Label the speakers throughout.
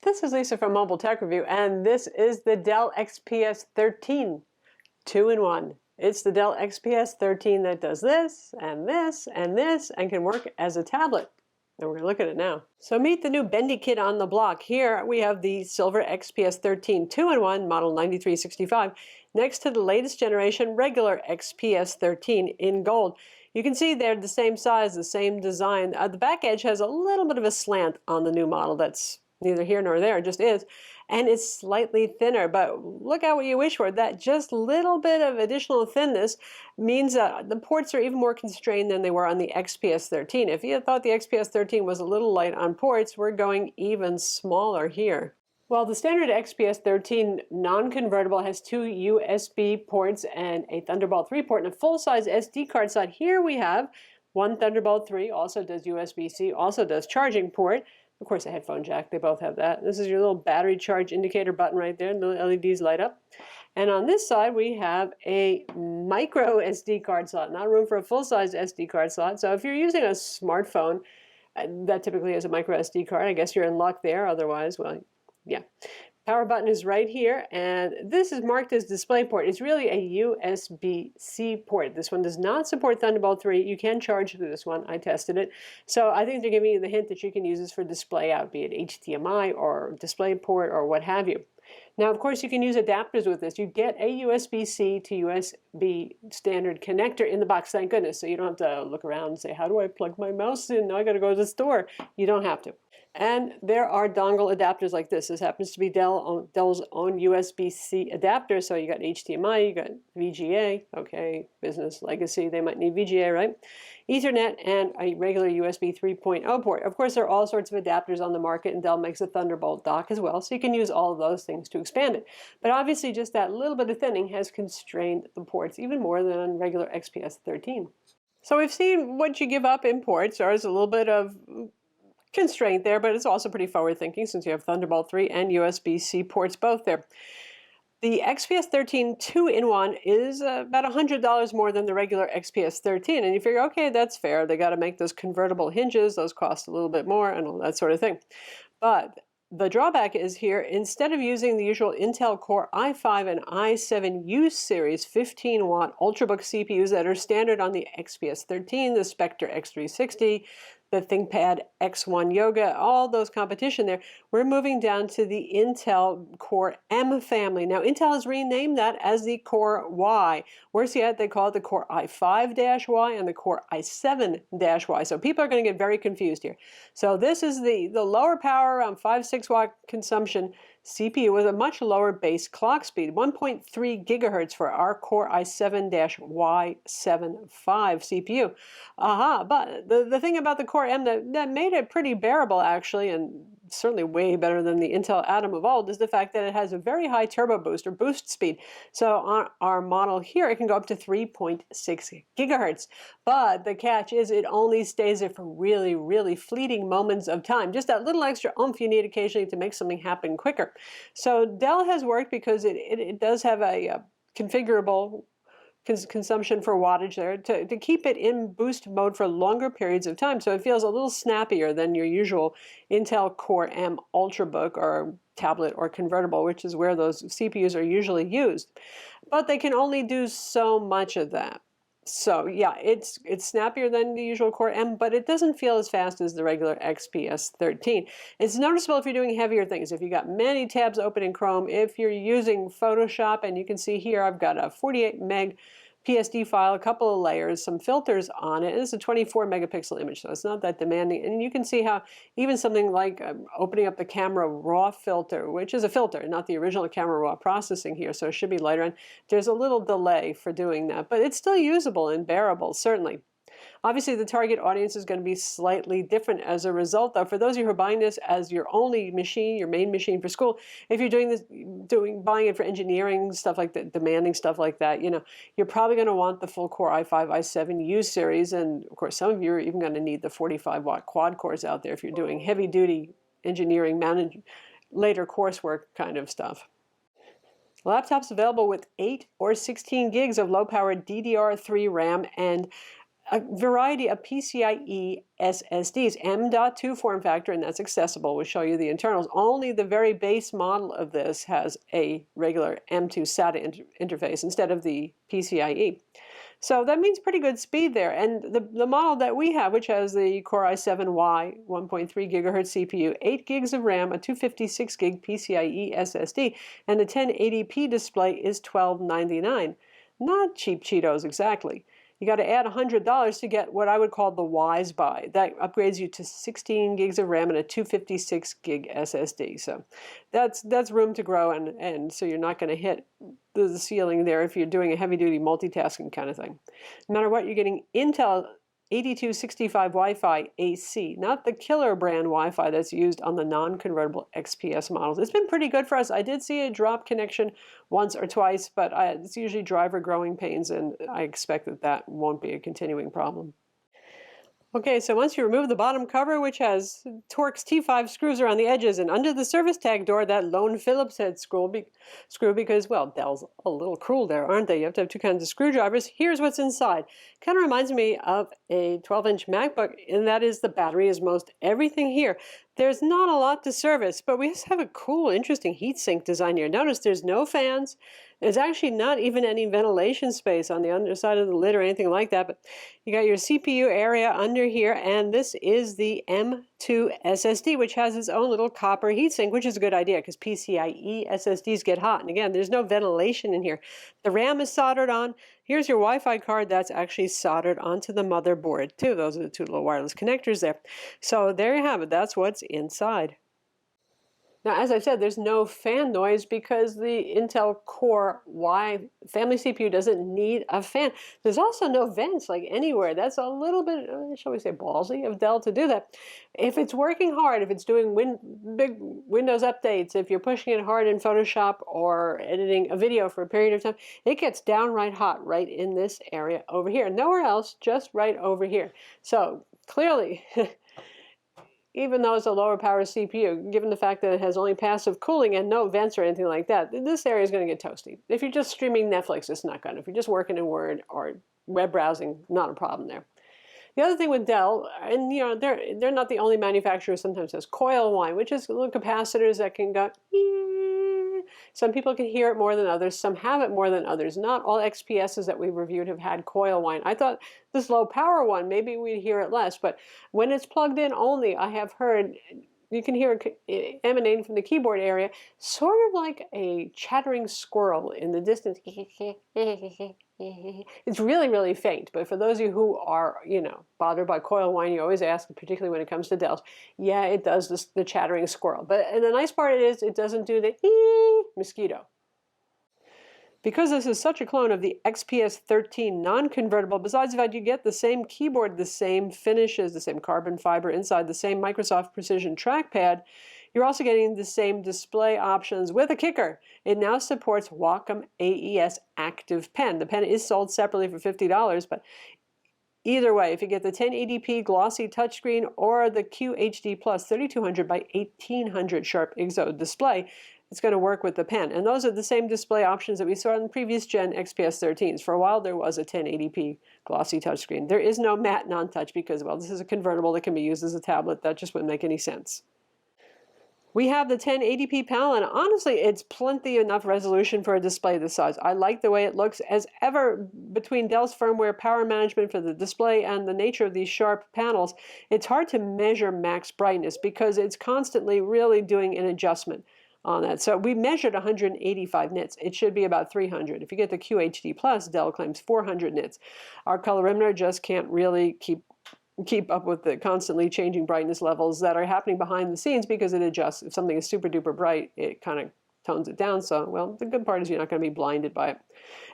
Speaker 1: This is Lisa from Mobile Tech Review, and this is the Dell XPS 13 2-in-1. It's the Dell XPS 13 that does this, and this, and this, and can work as a tablet. And we're going to look at it now. So meet the new bendy kid on the block. Here we have the silver XPS 13 2-in-1, model 9365, next to the latest generation regular XPS 13 in gold. You can see they're the same size, the same design. The back edge has a little bit of a slant on the new model. That's neither here nor there, it just is. And it's slightly thinner, but look at what you wish for. That just little bit of additional thinness means that the ports are even more constrained than they were on the XPS 13. If you thought the XPS 13 was a little light on ports, we're going even smaller here. Well, the standard XPS 13 non-convertible has two USB ports and a Thunderbolt 3 port and a full-size SD card slot. Here we have one Thunderbolt 3, also does USB-C, also does charging port. Of course, a headphone jack, they both have that. This is your little battery charge indicator button right there, and the LEDs light up. And on this side, we have a micro SD card slot, not room for a full-size SD card slot. So if you're using a smartphone that typically has a micro SD card, I guess you're in luck there. Otherwise, well, yeah. Power button is right here, and this is marked as DisplayPort. It's really a USB-C port. This one does not support Thunderbolt 3. You can charge through this one. I tested it. So I think they're giving you the hint that you can use this for display out, be it HDMI or DisplayPort or what have you. Now, of course, you can use adapters with this. You get a USB-C to USB standard connector in the box, thank goodness. So you don't have to look around and say, how do I plug my mouse in? Now I got to go to the store. You don't have to. And there are dongle adapters like this. This happens to be Dell's own USB-C adapter. So you got HDMI, you got VGA, okay, business legacy, they might need VGA, right? Ethernet and a regular USB 3.0 port. Of course, there are all sorts of adapters on the market, and Dell makes a Thunderbolt dock as well, so you can use all of those things to expand it. But obviously, just that little bit of thinning has constrained the ports even more than on regular XPS 13. So we've seen what you give up in ports. There's a little bit of constraint there, but it's also pretty forward-thinking since you have Thunderbolt 3 and USB-C ports both there. The XPS 13 2-in-1 is about $100 more than the regular XPS 13, and you figure, okay, that's fair. They got to make those convertible hinges. Those cost a little bit more and all that sort of thing. But the drawback is here, instead of using the usual Intel Core i5 and i7 U-series 15-watt Ultrabook CPUs that are standard on the XPS 13, the Spectre X360, the ThinkPad X1 Yoga, all those competition there, we're moving down to the Intel Core M family. Now, Intel has renamed that as the Core Y. Worse yet, they call it the Core i5-Y and the Core i7-Y. So people are going to get very confused here. So this is the lower power, around 5-6 watt consumption CPU with a much lower base clock speed, 1.3 gigahertz for our Core i7-Y75 CPU. But the thing about the Core M that made it pretty bearable, actually, and certainly way better than the Intel Atom of old, is the fact that it has a very high turbo boost or boost speed. So on our model here, it can go up to 3.6 gigahertz. But the catch is it only stays there for really, really fleeting moments of time. Just that little extra oomph you need occasionally to make something happen quicker. So Dell has worked because it does have a configurable consumption for wattage there to keep it in boost mode for longer periods of time. So it feels a little snappier than your usual Intel Core M Ultrabook or tablet or convertible, which is where those CPUs are usually used. But they can only do so much of that. So yeah, it's snappier than the usual Core M, but it doesn't feel as fast as the regular XPS 13. It's noticeable if you're doing heavier things, if you got many tabs open in Chrome, if you're using Photoshop, and you can see here I've got a 48 meg PSD file, a couple of layers, some filters on it. It's a 24 megapixel image, so it's not that demanding. And you can see how even something like opening up the camera raw filter, which is a filter, not the original camera raw processing here, so it should be lighter. And there's a little delay for doing that, but it's still usable and bearable, certainly. Obviously, the target audience is going to be slightly different as a result, though. For those of you who are buying this as your only machine, your main machine for school, if you're doing this, buying it for engineering, stuff like that, demanding stuff like that, you know, you're probably going to want the full Core i5, i7 U series, and of course, some of you are even going to need the 45-watt quad cores out there if you're doing heavy-duty engineering, later coursework kind of stuff. Laptops available with 8 or 16 gigs of low-powered DDR3 RAM and a variety of PCIe SSDs, M.2 form factor, and that's accessible. We'll show you the internals. Only the very base model of this has a regular M2 SATA interface instead of the PCIe. So that means pretty good speed there. And the model that we have, which has the Core i7Y 1.3 gigahertz CPU, 8 gigs of RAM, a 256 gig PCIe SSD, and the 1080p display is $12.99. Not cheap Cheetos exactly. You got to add $100 to get what I would call the Wise Buy. That upgrades you to 16 gigs of RAM and a 256 gig SSD. So that's room to grow, and so you're not going to hit the ceiling there if you're doing a heavy-duty multitasking kind of thing. No matter what, you're getting Intel 8265 Wi-Fi AC, not the killer brand Wi-Fi that's used on the non-convertible XPS models. It's been pretty good for us. I did see a drop connection once or twice, but it's usually driver growing pains, and I expect that that won't be a continuing problem. Okay, so once you remove the bottom cover, which has Torx T5 screws around the edges, and under the service tag door, that lone Phillips head screw because, well, Dell's a little cruel there, aren't they? You have to have two kinds of screwdrivers. Here's what's inside. Kind of reminds me of a 12-inch MacBook, and that is the battery is most everything here. There's not a lot to service, but we just have a cool, interesting heatsink design here. Notice there's no fans. There's actually not even any ventilation space on the underside of the lid or anything like that, but you got your CPU area under here, and this is the M2 SSD, which has its own little copper heatsink, which is a good idea because PCIe SSDs get hot. And again, there's no ventilation in here. The RAM is soldered on. Here's your Wi-Fi card that's actually soldered onto the motherboard too. Those are the two little wireless connectors there. So there you have it. That's what's inside. Now, as I said, there's no fan noise because the Intel Core Y family CPU doesn't need a fan. There's also no vents like anywhere. That's a little bit, shall we say, ballsy of Dell to do that. If it's working hard, if it's doing big Windows updates, if you're pushing it hard in Photoshop or editing a video for a period of time, it gets downright hot right in this area over here. Nowhere else, just right over here. So clearly, even though it's a lower power CPU, given the fact that it has only passive cooling and no vents or anything like that, this area is going to get toasty. If you're just streaming Netflix, it's not going to. If you're just working in Word or web browsing, not a problem there. The other thing with Dell, and you know, they're not the only manufacturer who sometimes has coil whine, which is little capacitors that can go. Some people can hear it more than others. Some have it more than others. Not all XPSs that we've reviewed have had coil whine. I thought this low power one, maybe we'd hear it less, but when it's plugged in only, I have heard, you can hear it emanating from the keyboard area, sort of like a chattering squirrel in the distance. It's really, really faint, but for those of you who are, you know, bothered by coil whine, you always ask, particularly when it comes to Dells, yeah, it does the chattering squirrel. And the nice part is it doesn't do the mosquito. Because this is such a clone of the XPS 13 non-convertible, besides the fact you get the same keyboard, the same finishes, the same carbon fiber inside, the same Microsoft Precision trackpad, you're also getting the same display options with a kicker. It now supports Wacom AES Active Pen. The pen is sold separately for $50, but either way, if you get the 1080p glossy touchscreen or the QHD Plus 3200 by 1800 sharp IGZO display, it's going to work with the pen. And those are the same display options that we saw in the previous gen XPS 13s. For a while, there was a 1080p glossy touchscreen. There is no matte non-touch because, well, this is a convertible that can be used as a tablet. That just wouldn't make any sense. We have the 1080p panel, and honestly, it's plenty enough resolution for a display this size. I like the way it looks. As ever, between Dell's firmware power management for the display and the nature of these sharp panels, it's hard to measure max brightness because it's constantly really doing an adjustment on that. So we measured 185 nits. It should be about 300. If you get the QHD Plus, Dell claims 400 nits. Our colorimeter just can't really keep up with the constantly changing brightness levels that are happening behind the scenes because it adjusts. If something is super duper bright, it kind of tones it down. So, well, the good part is you're not going to be blinded by it.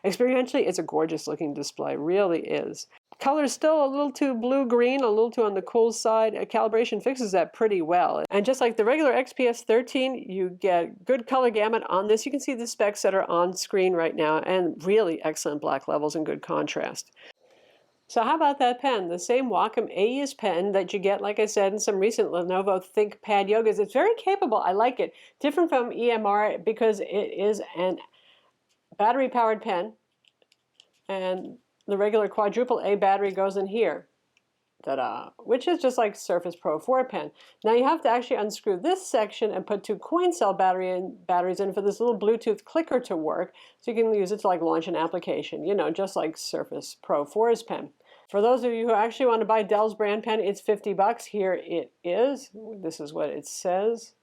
Speaker 1: Experientially, it's a gorgeous looking display, really is. Color's still a little too blue-green, a little too on the cool side. Calibration fixes that pretty well. And just like the regular XPS 13, you get good color gamut on this. You can see the specs that are on screen right now and really excellent black levels and good contrast. So how about that pen? The same Wacom AES pen that you get, like I said, in some recent Lenovo ThinkPad Yogas. It's very capable. I like it. Different from EMR because it is an battery-powered pen. And The regular quadruple A battery goes in here. Ta-da! Which is just like Surface Pro 4 pen. Now you have to actually unscrew this section and put two coin cell batteries in for this little Bluetooth clicker to work, so you can use it to like launch an application, you know, just like Surface Pro 4's pen. For those of you who actually want to buy Dell's brand pen, it's $50. Here it is. This is what it says.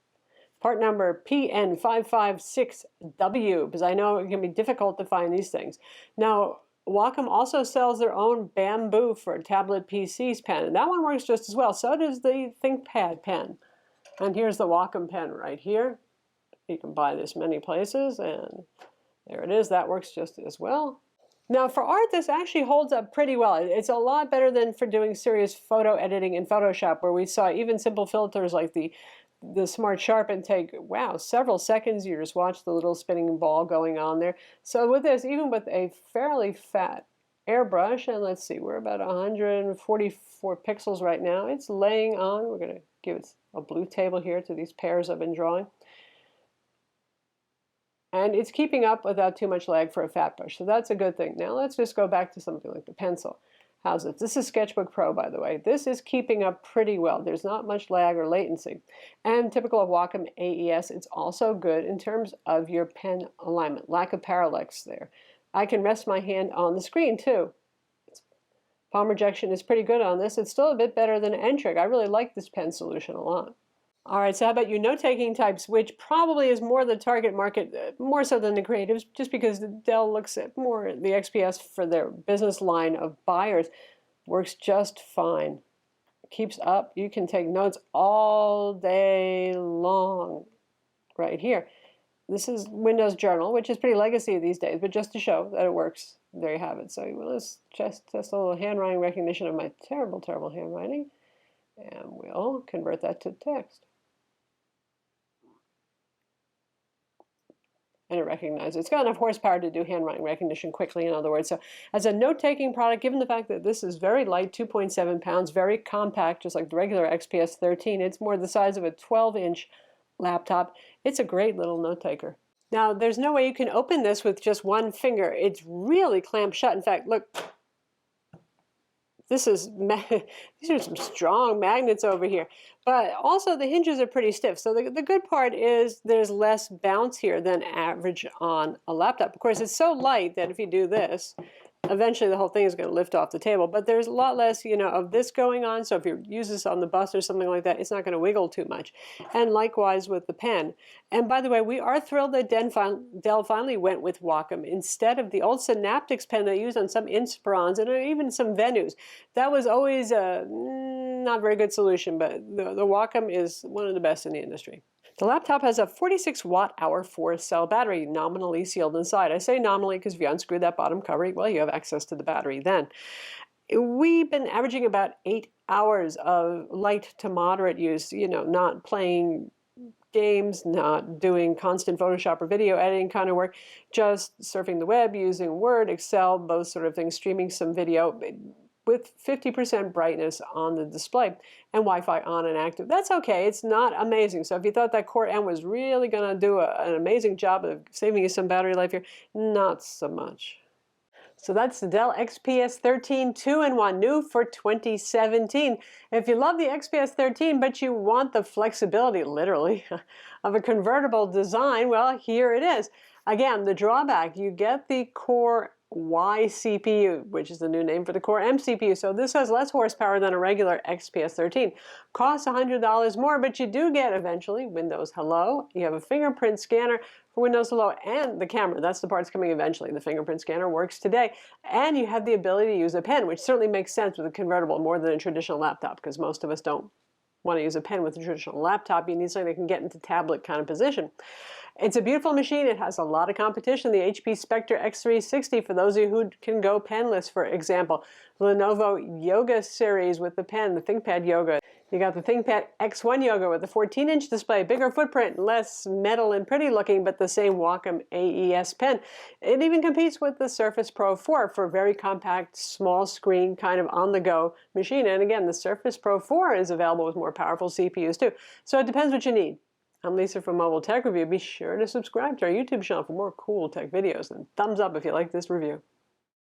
Speaker 1: Part number PN556W, because I know it can be difficult to find these things. Now, Wacom also sells their own Bamboo for tablet PCs pen, and that one works just as well. So does the ThinkPad pen. And here's the Wacom pen right here. You can buy this many places, and there it is. That works just as well. Now for art, this actually holds up pretty well. It's a lot better than for doing serious photo editing in Photoshop, where we saw even simple filters like the Smart Sharpen take, wow, several seconds. You just watch the little spinning ball going on there. So with this, even with a fairly fat airbrush, and let's see, we're about 144 pixels right now. It's laying on. We're going to give it a blue table here to these pairs I've been drawing. And it's keeping up without too much lag for a fat brush, so that's a good thing. Now let's just go back to something like the pencil. How's it? This is Sketchbook Pro, by the way. This is keeping up pretty well. There's not much lag or latency. And typical of Wacom AES, it's also good in terms of your pen alignment. Lack of parallax there. I can rest my hand on the screen, too. Palm rejection is pretty good on this. It's still a bit better than N-Trig. I really like this pen solution a lot. All right, so how about you note-taking types, which probably is more the target market, more so than the creatives, just because Dell looks at more the XPS for their business line of buyers. Works just fine. Keeps up. You can take notes all day long right here. This is Windows Journal, which is pretty legacy these days, but just to show that it works, there you have it. So let's just test a little handwriting recognition of my terrible, terrible handwriting, and we'll convert that to text. And it recognizes. It's got enough horsepower to do handwriting recognition quickly, in other words. So as a note-taking product, given the fact that this is very light, 2.7 pounds, very compact, just like the regular XPS 13, it's more the size of a 12-inch laptop. It's a great little note-taker. Now, there's no way you can open this with just one finger. It's really clamped shut. In fact, look, these are some strong magnets over here. But also the hinges are pretty stiff. So the good part is there's less bounce here than average on a laptop. Of course, it's so light that if you do this, eventually the whole thing is going to lift off the table. But there's a lot less, you know, of this going on. So if you use this on the bus or something like that, it's not going to wiggle too much. And likewise with the pen. And by the way, we are thrilled that Dell finally went with Wacom instead of the old Synaptics pen they used on some Inspirons and even some Venus. That was always a not very good solution, but the Wacom is one of the best in the industry. The laptop has a 46 watt-hour 4-cell battery, nominally sealed inside. I say nominally because if you unscrew that bottom cover, well, you have access to the battery then. We've been averaging about 8 hours of light to moderate use, you know, not playing games, not doing constant Photoshop or video editing kind of work, just surfing the web, using Word, Excel, those sort of things, streaming some video with 50% brightness on the display and Wi-Fi on and active. That's okay. It's not amazing. So if you thought that Core M was really going to do an amazing job of saving you some battery life here, not so much. So that's the Dell XPS 13 2-in-1, new for 2017. If you love the XPS 13, but you want the flexibility, literally, of a convertible design, well, here it is. Again, the drawback, you get the Core Y CPU, which is the new name for the Core M CPU. So this has less horsepower than a regular XPS 13. Costs $100 more, but you do get eventually Windows Hello. You have a fingerprint scanner for Windows Hello and the camera. That's the part's coming eventually. The fingerprint scanner works today. And you have the ability to use a pen, which certainly makes sense with a convertible more than a traditional laptop, because most of us don't want to use a pen with a traditional laptop. You need something that can get into tablet kind of position. It's a beautiful machine. It has a lot of competition. The HP Spectre X360, for those of you who can go penless, for example. Lenovo Yoga series with the pen, the ThinkPad Yoga. You got the ThinkPad X1 Yoga with a 14-inch display, bigger footprint, less metal and pretty looking, but the same Wacom AES pen. It even competes with the Surface Pro 4 for a very compact, small screen, kind of on-the-go machine. And again, the Surface Pro 4 is available with more powerful CPUs too. So it depends what you need. I'm Lisa from MobileTechReview. Be sure to subscribe to our YouTube channel for more cool tech videos, and thumbs up if you like this review.